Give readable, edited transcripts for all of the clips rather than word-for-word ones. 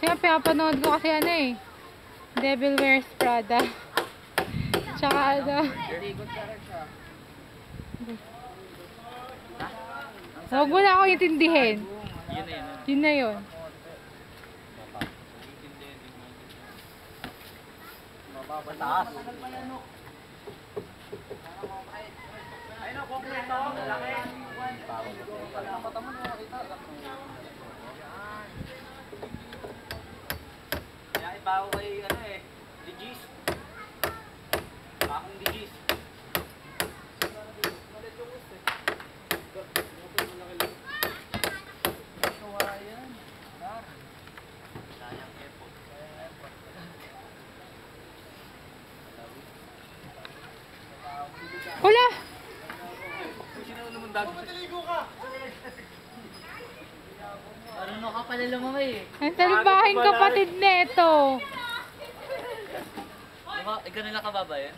Kaya pinapanood ko kasi ano eh. Devil Wears Prada. Tsaka ano. Huwag mo na ako intindihin. Yun na yun. Mataas. Ayun o, kompleto. Laki. Mata mo na makita. Kaya ibago kay ano eh. Digis. Bakong digis. Wala! Ano ka pala lumamay eh? Ang salbahing kapatid nito. Ikaw nila kababa yan?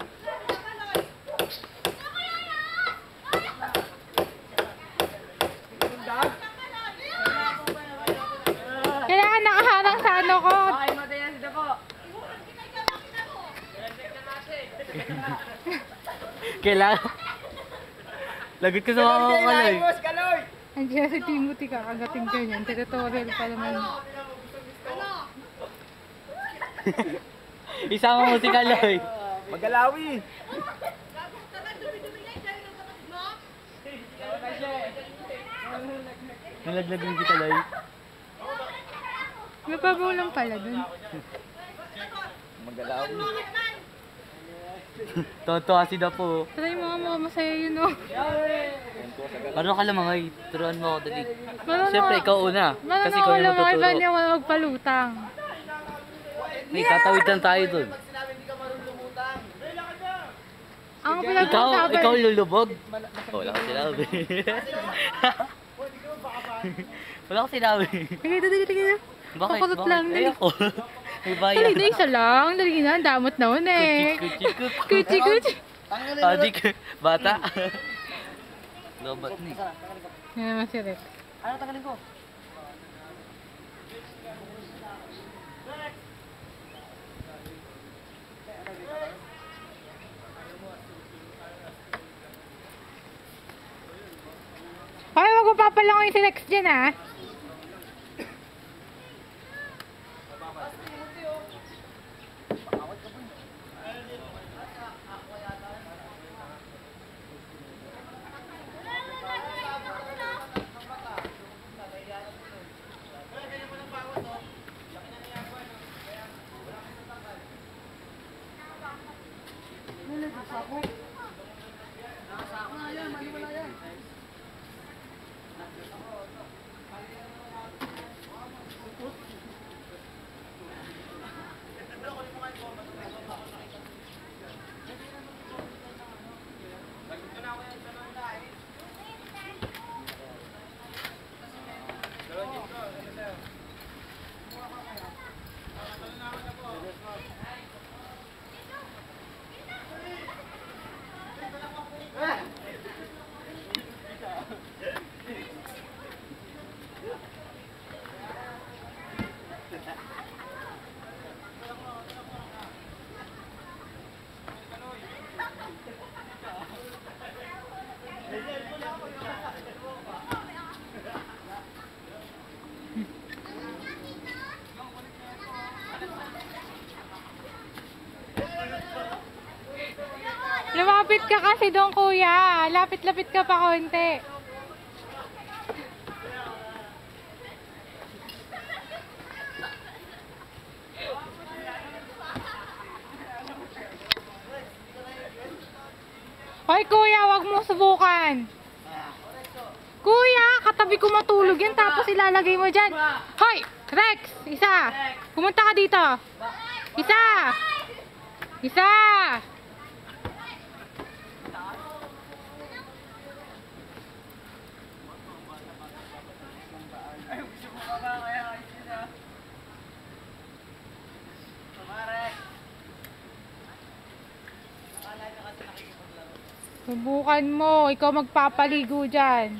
Kailangan nakaharang sa ano ko. Ay, matayan sila po. Kailangan. Lagot ka sa mga kalay. Andiyan si Timothy, kakagating ka niyan. Territorial pa naman. Isama mo si Kaloy. Magalawi. Nalaglag yung si Kaloy. May pabulang pala dun. Magalawi. Tonto kasi daw po. Try mo nga mga masaya yun oh. Paano ka lamangay? Turuan mo ako dali. Marunong Siyempre, ikaw una. Kasi ikaw yung Marunong matuturo. iba niya wala magpalutang. May tatawitan tayo dun. Ang pinag-usapan. Ikaw lulubog? Wala ka sinabi. Wala ka sinabi. Sige. Bakit? Pakulot lang. Dali. Ayoko. May bayan. Dali na isa lang. Dali na. Damot na un eh. Kuchi. Adik. Bata. Lobat ni. Yan naman si Rex. Ano tagalin ko? Ay, wag mo papalangoy si Rex dyan ah. Lumapit ka kasi doon kuya. Lapit-lapit ka pa konti. Hoy kuya, wag mo subukan. Kuya, katabi ko matulog yan tapos ilalagay mo dyan. Hoy, Rex, isa. Pumunta ka dito. Isa. Subukan mo, ikaw magpapaligo dyan.